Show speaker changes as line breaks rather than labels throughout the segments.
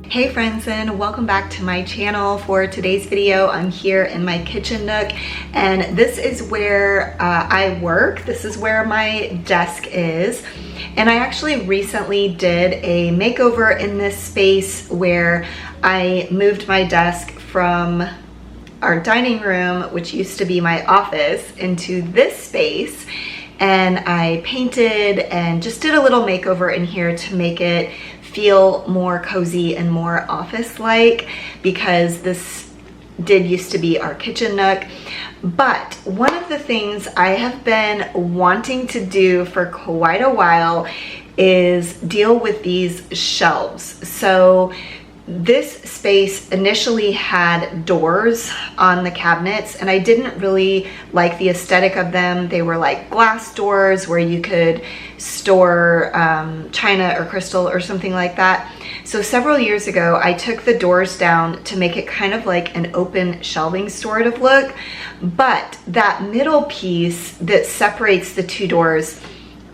Hey friends, and welcome back to my channel. For today's video, I'm here in my kitchen nook, and this is where I work. This is where my desk is. And I actually recently did a makeover in this space where I moved my desk from our dining room, which used to be my office, into this space. And I painted and just did a little makeover in here to make it feel more cozy and more office-like, because this did used to be our kitchen nook. But one of the things I have been wanting to do for quite a while is deal with these shelves. So this space initially had doors on the cabinets, and I didn't really like the aesthetic of them. They were like glass doors where you could store china or crystal or something like that. So several years ago, I took the doors down to make it kind of like an open shelving sort of look. But that middle piece that separates the two doors,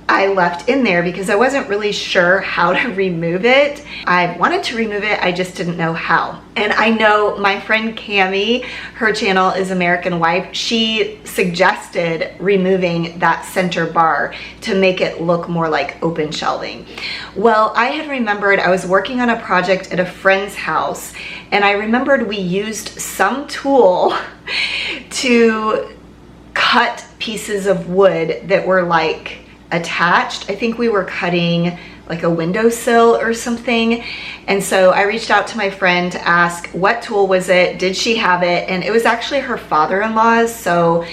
I left in there because I wasn't really sure how to remove it. I wanted to remove it, I just didn't know how. And I know my friend Cami, her channel is American Wife, she suggested removing that center bar to make it look more like open shelving. Well, I had remembered I was working on a project at a friend's house, and I remembered we used some tool to cut pieces of wood that were like attached. I think we were cutting like a windowsill or something. And so I reached out to my friend to ask what tool was it, did she have it? And it was actually her father-in-law's. So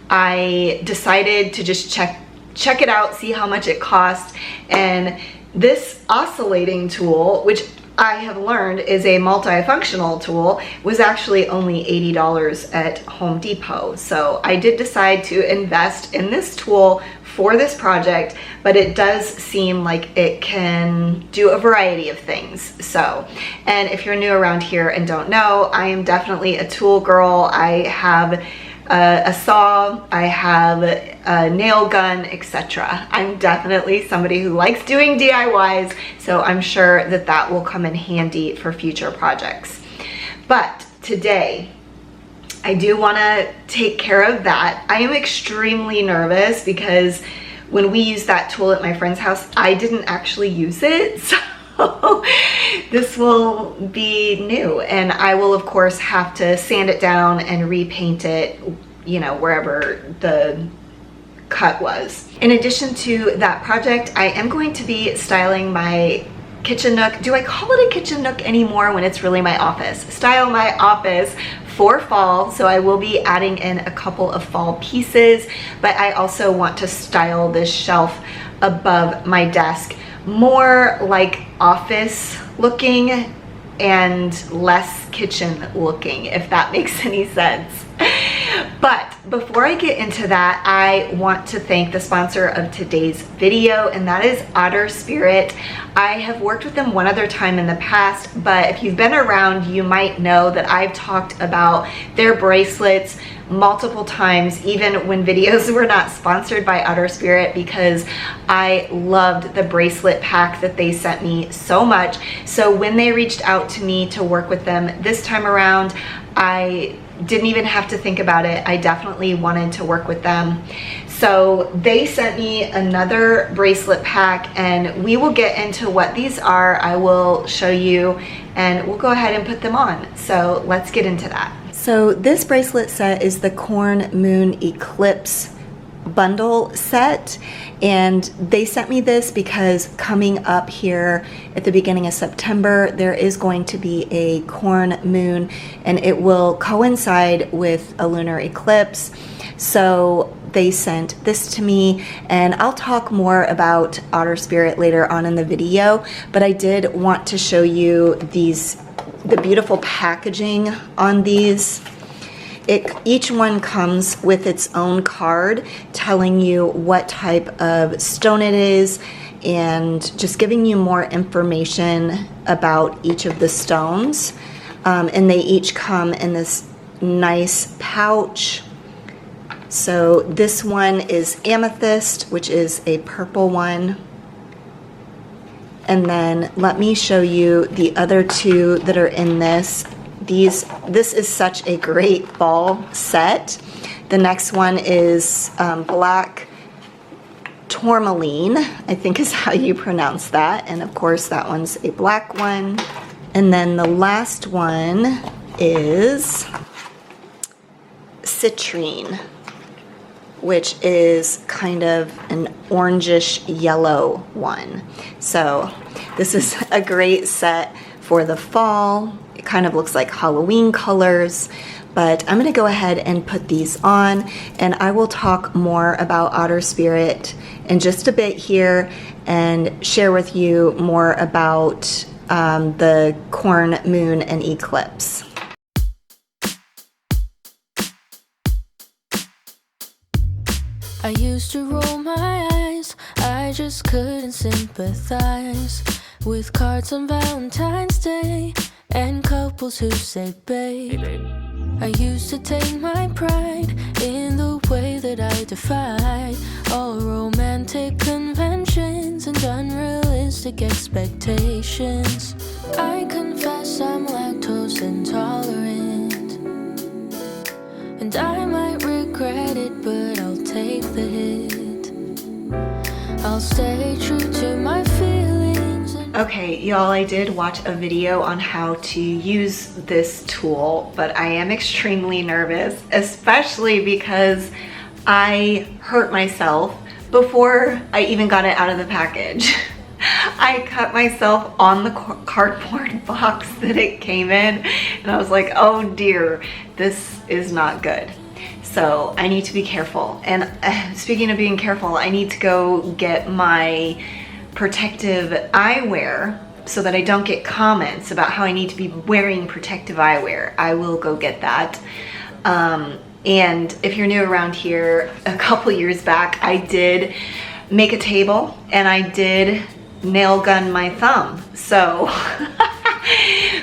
I decided to just check it out, see how much it cost. And this oscillating tool, which I have learned is a multifunctional tool, was actually only $80 at Home Depot. So I did decide to invest in this tool for this project, but it does seem like it can do a variety of things. So, and if you're new around here and don't know, I am definitely a tool girl. I have a saw, I have a nail gun, etc. I'm definitely somebody who likes doing DIYs, so I'm sure that that will come in handy for future projects. But today, I do want to take care of that. I am extremely nervous because when we used that tool at my friend's house, I didn't actually use it. So this will be new, and I will of course have to sand it down and repaint it, you know, wherever the cut was. In addition to that project, I am going to be styling my kitchen nook. Do I call it a kitchen nook anymore when it's really my office? Style my office for fall, so I will be adding in a couple of fall pieces, but I also want to style this shelf above my desk more like office looking and less kitchen looking, if that makes any sense. But before I get into that, I want to thank the sponsor of today's video, and that is Otter Spirit. I have worked with them one other time in the past, but if you've been around, you might know that I've talked about their bracelets multiple times, even when videos were not sponsored by Otter Spirit, because I loved the bracelet pack that they sent me so much. So when they reached out to me to work with them this time around, I didn't even have to think about it. I definitely wanted to work with them. So they sent me another bracelet pack, and we will get into what these are. I will show you, and we'll go ahead and put them on. So let's get into that. So this bracelet set is the Corn Moon Eclipse bundle set, and they sent me this because coming up here at the beginning of September there is going to be a corn moon, and it will coincide with a lunar eclipse. So they sent this to me, and I'll talk more about Otter Spirit later on in the video, but I did want to show you the beautiful packaging on these. Each one comes with its own card telling you what type of stone it is and just giving you more information about each of the stones. And they each come in this nice pouch. So this one is amethyst, which is a purple one. And then let me show you the other two that are in this. This is such a great fall set. The next one is black tourmaline, I think is how you pronounce that. And of course that one's a black one. And then the last one is citrine, which is kind of an orangish yellow one. So this is a great set for the fall. It kind of looks like Halloween colors, but I'm gonna go ahead and put these on, and I will talk more about Otter Spirit in just a bit here and share with you more about the corn, moon, and eclipse.
I used to roll my eyes, I just couldn't sympathize with cards on Valentine's Day and couples who say babe. Hey babe. I used to take my pride in the way that I defied all romantic conventions and unrealistic expectations. I confess I'm lactose intolerant, and I might regret it, but I'll take the hit. I'll stay true to my feelings.
Okay, y'all, I did watch a video on how to use this tool, but I am extremely nervous, especially because I hurt myself before I even got it out of the package. I cut myself on the cardboard box that it came in, and I was like, oh dear, this is not good. So I need to be careful. And speaking of being careful, I need to go get my protective eyewear so that I don't get comments about how I need to be wearing protective eyewear. I will go get that. And if you're new around here, a couple years back, I did make a table and I did nail gun my thumb. So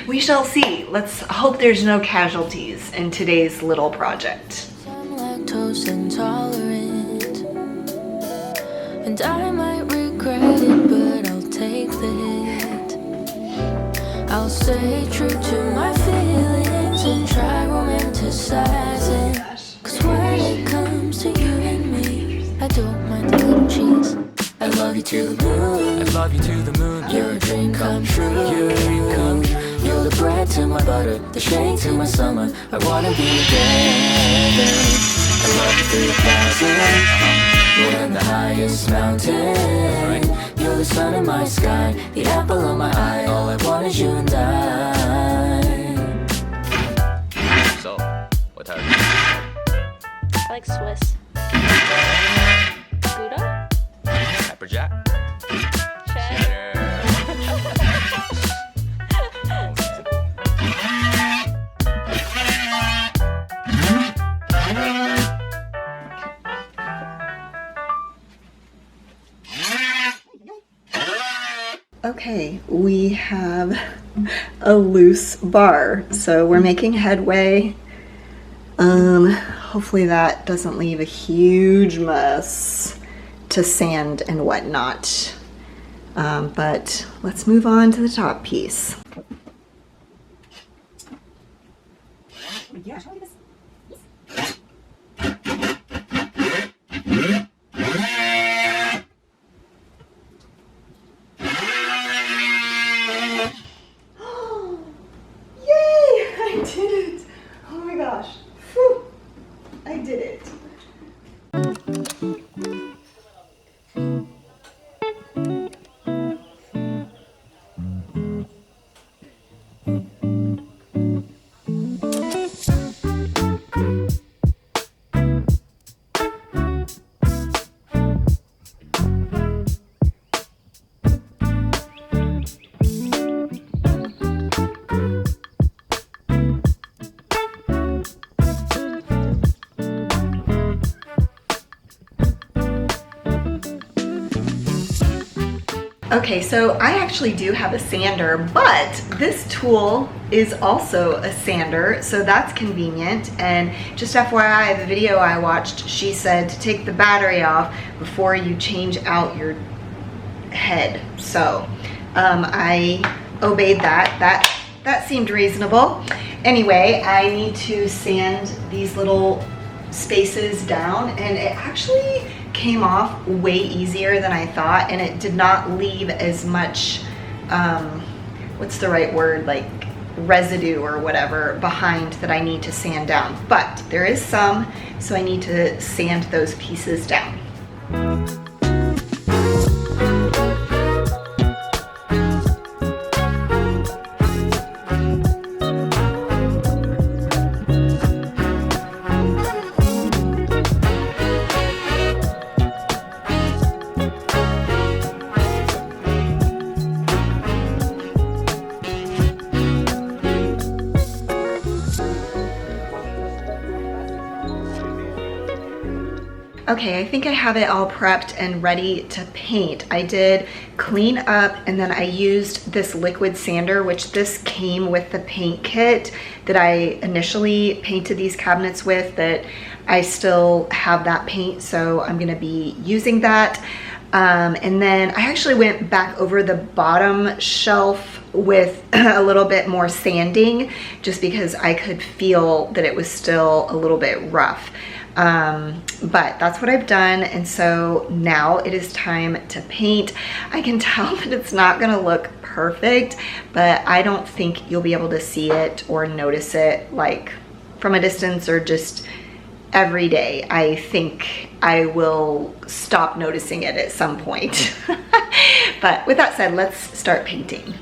we shall see. Let's hope there's no casualties in today's little project.
I'm lactose intolerant, and I might regret it, but I'll take the hit. I'll stay true to my feelings and try romanticizing. Cause when it comes to you and me, I don't mind a little cheese. I love you to the moon. I love you to the moon. You're a dream come true. You're a dream come true. You're the bread to my butter, the shade to my summer. I wanna be together. I love you through the chasm, more than the highest mountain. You're the sun in my sky, the apple of my eye. All I want is you and I.
So, what type? I
like Swiss. Gouda?
Pepperjack?
Cheddar.
Okay, we have a loose bar, so we're making headway. Hopefully that doesn't leave a huge mess to sand and whatnot. But let's move on to the top piece. I did it. Okay, so I actually do have a sander, but this tool is also a sander, so that's convenient. And just FYI, the video I watched, she said to take the battery off before you change out your head. So I obeyed that. That seemed reasonable. Anyway, I need to sand these little spaces down, and it actually came off way easier than I thought, and it did not leave as much what's the right word, like residue or whatever behind that I need to sand down. But there is some, so I need to sand those pieces down. Okay, I think I have it all prepped and ready to paint. I did clean up, and then I used this liquid sander, which this came with the paint kit that I initially painted these cabinets with, that I still have that paint, so I'm gonna be using that. And then I actually went back over the bottom shelf with a little bit more sanding, just because I could feel that it was still a little bit rough. But that's what I've done, and so now it is time to paint. I can tell that it's not gonna look perfect, but I don't think you'll be able to see it or notice it like from a distance or just every day. I think I will stop noticing it at some point. But with that said, let's start painting.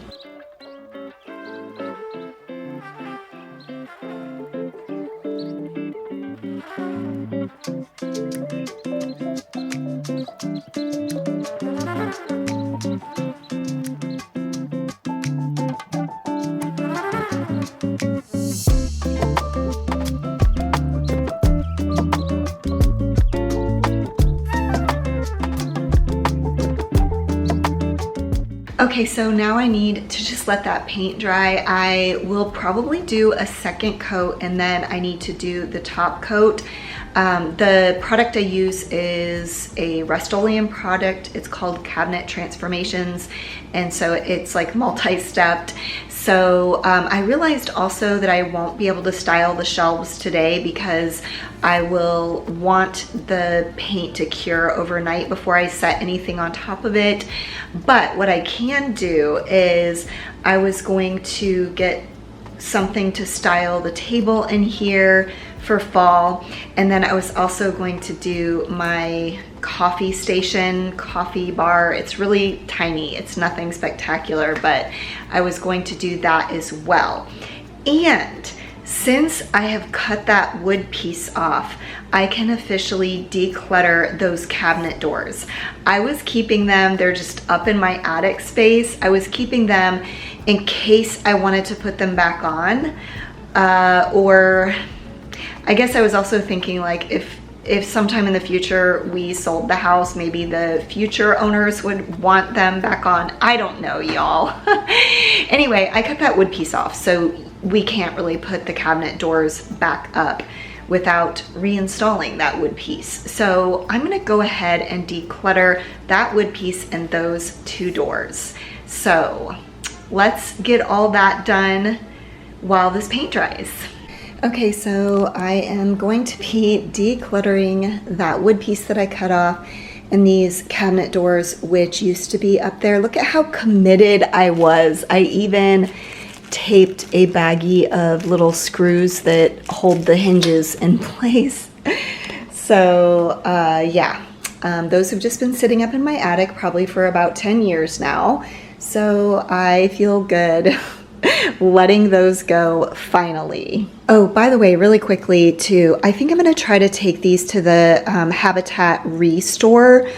Okay, so now I need to just let that paint dry. I will probably do a second coat, and then I need to do the top coat. The product I use is a Rust-Oleum product. It's called Cabinet Transformations, and so it's like multi-stepped. So I realized also that I won't be able to style the shelves today because I will want the paint to cure overnight before I set anything on top of it. But what I can do is I was going to get something to style the table in here for fall, and then I was also going to do my coffee station, coffee bar. It's really tiny, it's nothing spectacular, but I was going to do that as well. And since I have cut that wood piece off, I can officially declutter those cabinet doors. I was keeping them, they're just up in my attic space. I was keeping them in case I wanted to put them back on, or I guess I was also thinking, like, if sometime in the future we sold the house, maybe the future owners would want them back on. I don't know, y'all. Anyway, I cut that wood piece off, so we can't really put the cabinet doors back up without reinstalling that wood piece. So I'm gonna go ahead and declutter that wood piece and those two doors. So let's get all that done while this paint dries. Okay, so I am going to be decluttering that wood piece that I cut off and these cabinet doors, which used to be up there. Look at how committed I was. I even taped a baggie of little screws that hold the hinges in place. So yeah, those have just been sitting up in my attic probably for about 10 years now. So I feel good letting those go finally. Oh, by the way, really quickly too, I think I'm gonna try to take these to the Habitat Restore,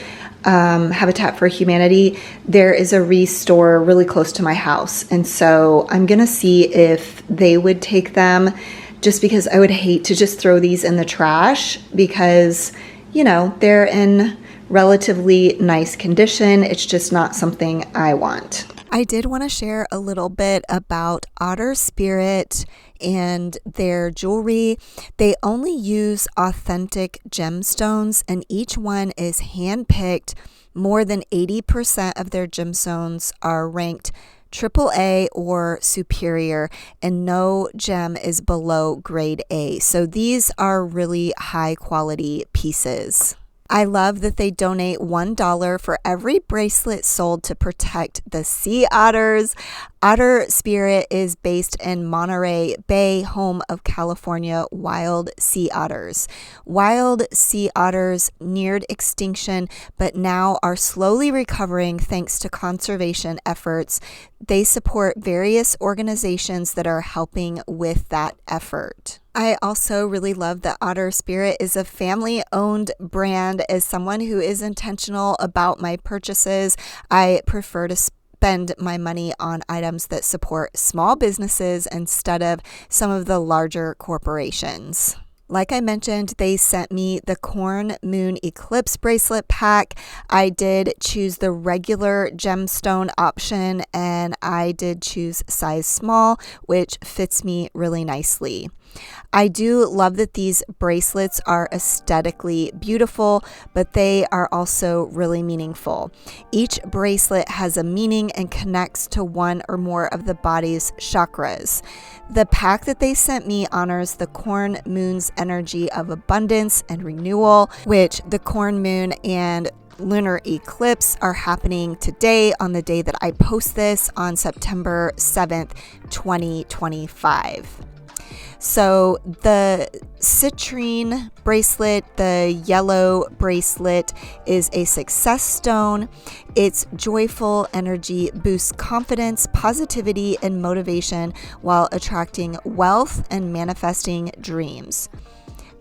Habitat for Humanity. There is a restore really close to my house, and so I'm gonna see if they would take them, just because I would hate to just throw these in the trash, because, you know, they're in relatively nice condition. It's just not something I want. I did want to share a little bit about Otter Spirit and their jewelry. They only use authentic gemstones, and each one is handpicked. More than 80% of their gemstones are ranked AAA or superior, and no gem is below grade A. So these are really high quality pieces. I love that they donate $1 for every bracelet sold to protect the sea otters. Otter Spirit is based in Monterey Bay, home of California wild sea otters. Wild sea otters neared extinction, but now are slowly recovering thanks to conservation efforts. They support various organizations that are helping with that effort. I also really love that Otter Spirit is a family-owned brand. As someone who is intentional about my purchases, I prefer to spend my money on items that support small businesses instead of some of the larger corporations. Like I mentioned, they sent me the Corn Moon Eclipse bracelet pack. I did choose the regular gemstone option, and I did choose size small, which fits me really nicely. I do love that these bracelets are aesthetically beautiful, but they are also really meaningful. Each bracelet has a meaning and connects to one or more of the body's chakras. The pack that they sent me honors the corn moon's energy of abundance and renewal, which the corn moon and lunar eclipse are happening today on the day that I post this on September 7th, 2025. So the citrine bracelet, the yellow bracelet, is a success stone. Its joyful energy boosts confidence, positivity, and motivation while attracting wealth and manifesting dreams.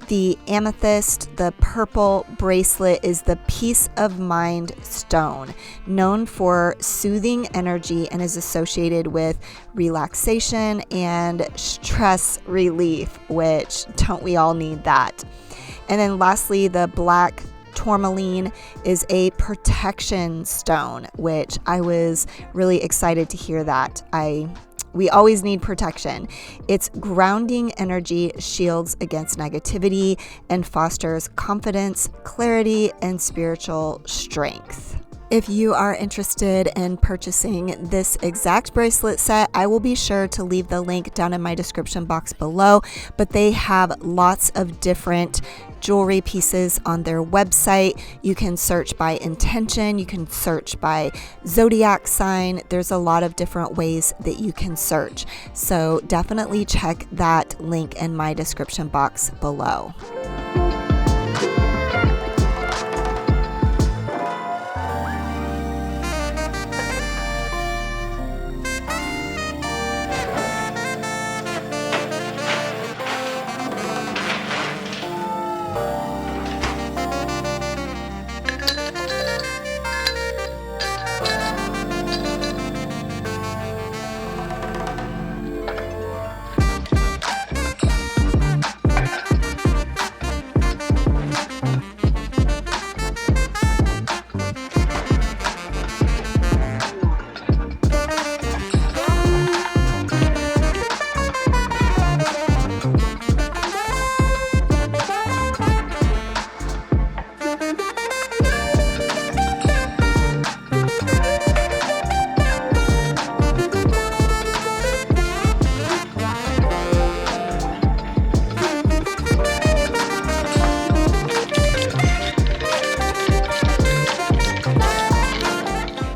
The amethyst, the purple bracelet, is the peace of mind stone, known for soothing energy and is associated with relaxation and stress relief, which don't we all need that? And then lastly, the black tourmaline is a protection stone, which I was really excited to hear that. We always need protection. Its grounding energy shields against negativity and fosters confidence, clarity, and spiritual strength. If you are interested in purchasing this exact bracelet set, I will be sure to leave the link down in my description box below, but they have lots of different jewelry pieces on their website. You can search by intention, you can search by zodiac sign. There's a lot of different ways that you can search. So definitely check that link in my description box below.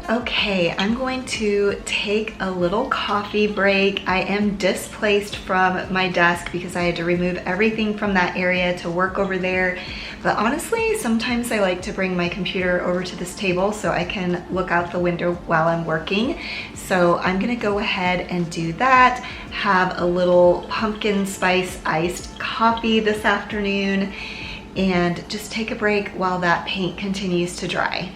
Okay, I'm going to take a little coffee break. I am displaced from my desk because I had to remove everything from that area to work over there. But honestly, sometimes I like to bring my computer over to this table so I can look out the window while I'm working. So I'm gonna go ahead and do that, have a little pumpkin spice iced coffee this afternoon, and just take a break while that paint continues to dry.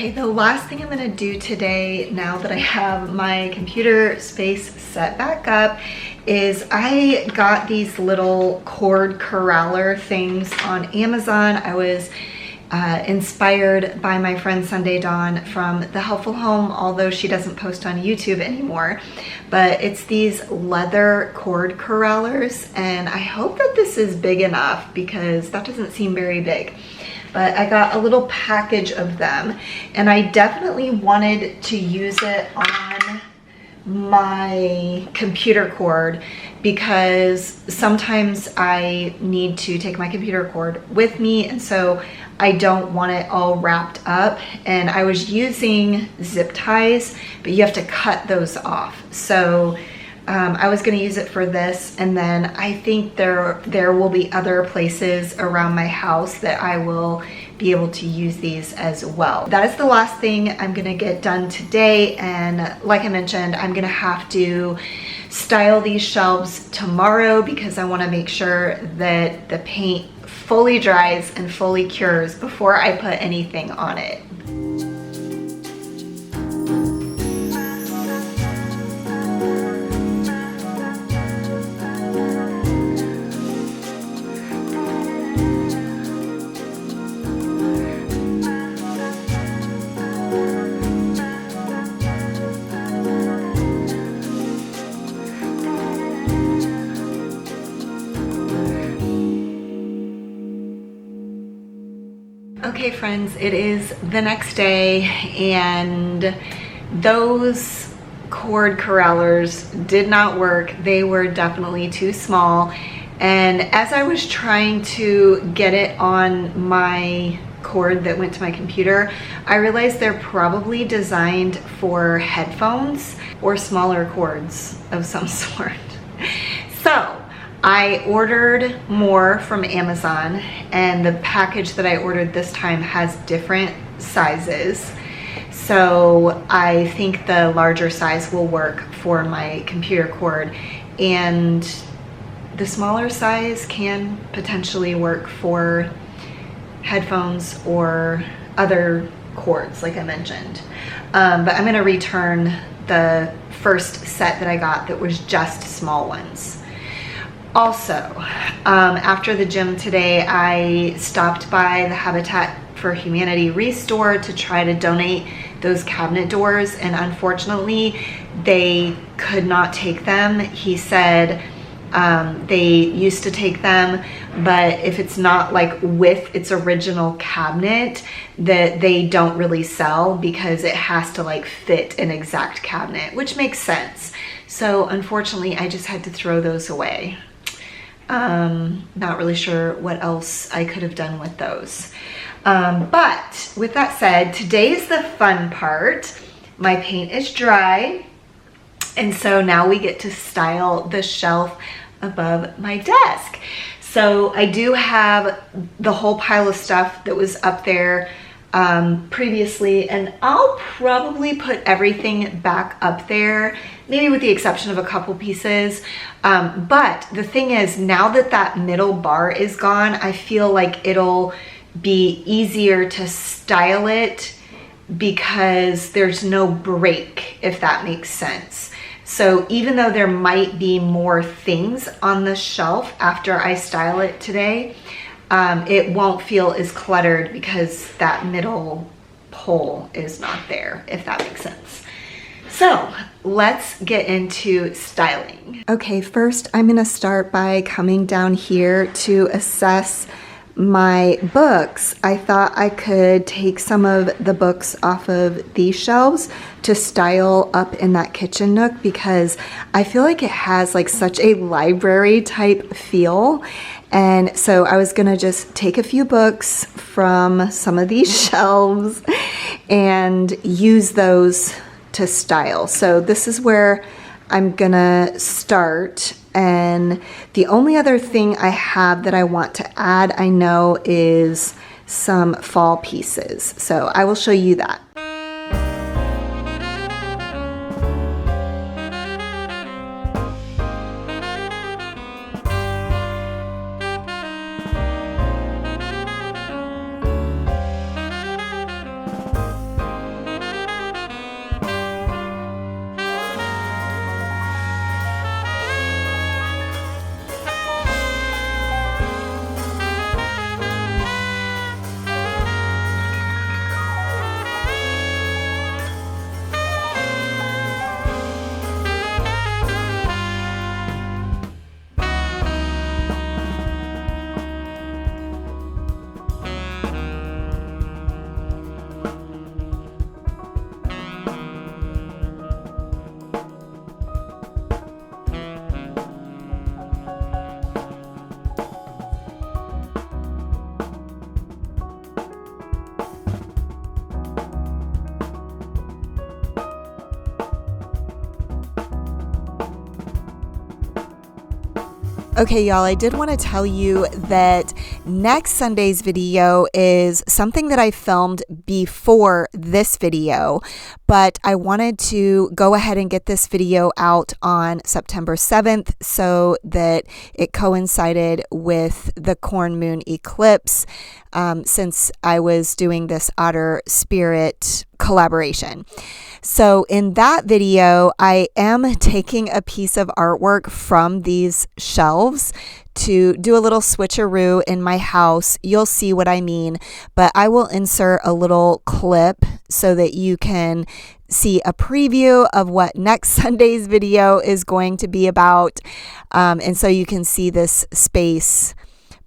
Okay, the last thing I'm gonna do today, now that I have my computer space set back up, is I got these little cord corraler things on Amazon. I was inspired by my friend Sunday Dawn from The Helpful Home, although she doesn't post on YouTube anymore. But it's these leather cord corralers, and I hope that this is big enough because that doesn't seem very big. But I got a little package of them, and I definitely wanted to use it on my computer cord because sometimes I need to take my computer cord with me, and so I don't want it all wrapped up. And I was using zip ties, but you have to cut those off. So I was going to use it for this, and then I think there will be other places around my house that I will be able to use these as well. That is the last thing I'm going to get done today, and like I mentioned, I'm going to have to style these shelves tomorrow because I want to make sure that the paint fully dries and fully cures before I put anything on it. Okay friends, it is the next day, and those cord corralers did not work. They were definitely too small, and as I was trying to get it on my cord that went to my computer, I realized they're probably designed for headphones or smaller cords of some sort. So I ordered more from Amazon, and the package that I ordered this time has different sizes. So I think the larger size will work for my computer cord, and the smaller size can potentially work for headphones or other cords like I mentioned. But I'm gonna return the first set that I got that was just small ones. Also, after the gym today, I stopped by the Habitat for Humanity Restore to try to donate those cabinet doors, and unfortunately, they could not take them. He said they used to take them, but if it's not like with its original cabinet, that they don't really sell because it has to like fit an exact cabinet, which makes sense. So unfortunately, I just had to throw those away. Not really sure what else I could have done with those. But with that said, today is the fun part. My paint is dry, and so now we get to style the shelf above my desk. So I do have the whole pile of stuff that was up there previously, and I'll probably put everything back up there, maybe with the exception of a couple pieces. But the thing is, now that that middle bar is gone, I feel like it'll be easier to style it because there's no break, if that makes sense. So even though there might be more things on the shelf after I style it today, it won't feel as cluttered because that middle pole is not there, if that makes sense. So let's get into styling. Okay, first I'm gonna start by coming down here to assess my books. I thought I could take some of the books off of these shelves to style up in that kitchen nook because I feel like it has like such a library type feel. And so I was gonna just take a few books from some of these shelves and use those to style. So this is where I'm gonna start, and the only other thing I have that I want to add, I know, is some fall pieces. So I will show you that. Okay, y'all, I did want to tell you that next Sunday's video is something that I filmed before this video, but I wanted to go ahead and get this video out on September 7th so that it coincided with the corn moon eclipse, since I was doing this Otter Spirit collaboration. So in that video, I am taking a piece of artwork from these shelves to do a little switcheroo in my house. You'll see what I mean, but I will insert a little clip so that you can see a preview of what next Sunday's video is going to be about. And so you can see this space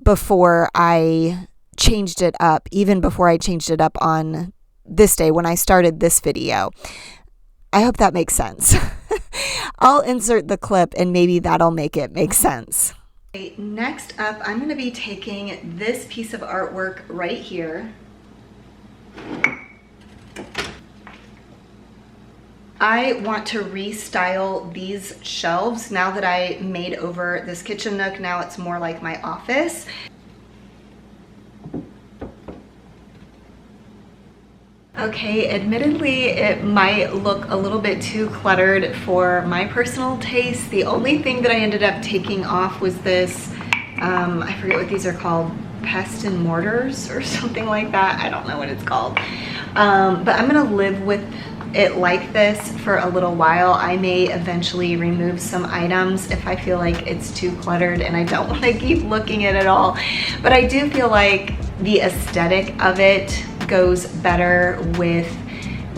before I changed it up, even before I changed it up on this day when I started this video. I hope that makes sense. I'll insert the clip and maybe that'll make it make sense. Okay, next up, I'm going to be taking this piece of artwork right here. I want to restyle these shelves now that I made over this kitchen nook. Now it's more like my office. Okay, admittedly, it might look a little bit too cluttered for my personal taste. The only thing that I ended up taking off was this, I forget what these are called, pest and mortars or something like that. I don't know what it's called. But I'm gonna live with it like this for a little while. I may eventually remove some items if I feel like it's too cluttered and I don't want to keep looking at it all. But I do feel like the aesthetic of it goes better with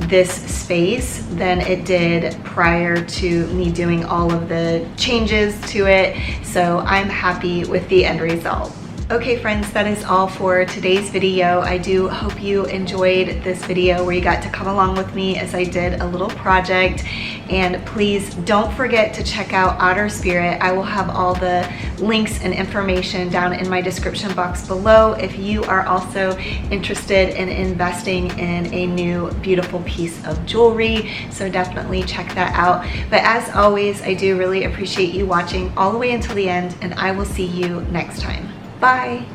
this space than it did prior to me doing all of the changes to it. So I'm happy with the end result. Okay friends, that is all for today's video. I do hope you enjoyed this video where you got to come along with me as I did a little project. And please don't forget to check out Otter Spirit. I will have all the links and information down in my description box below if you are also interested in investing in a new beautiful piece of jewelry. So definitely check that out. But as always, I do really appreciate you watching all the way until the end, and I will see you next time. Bye.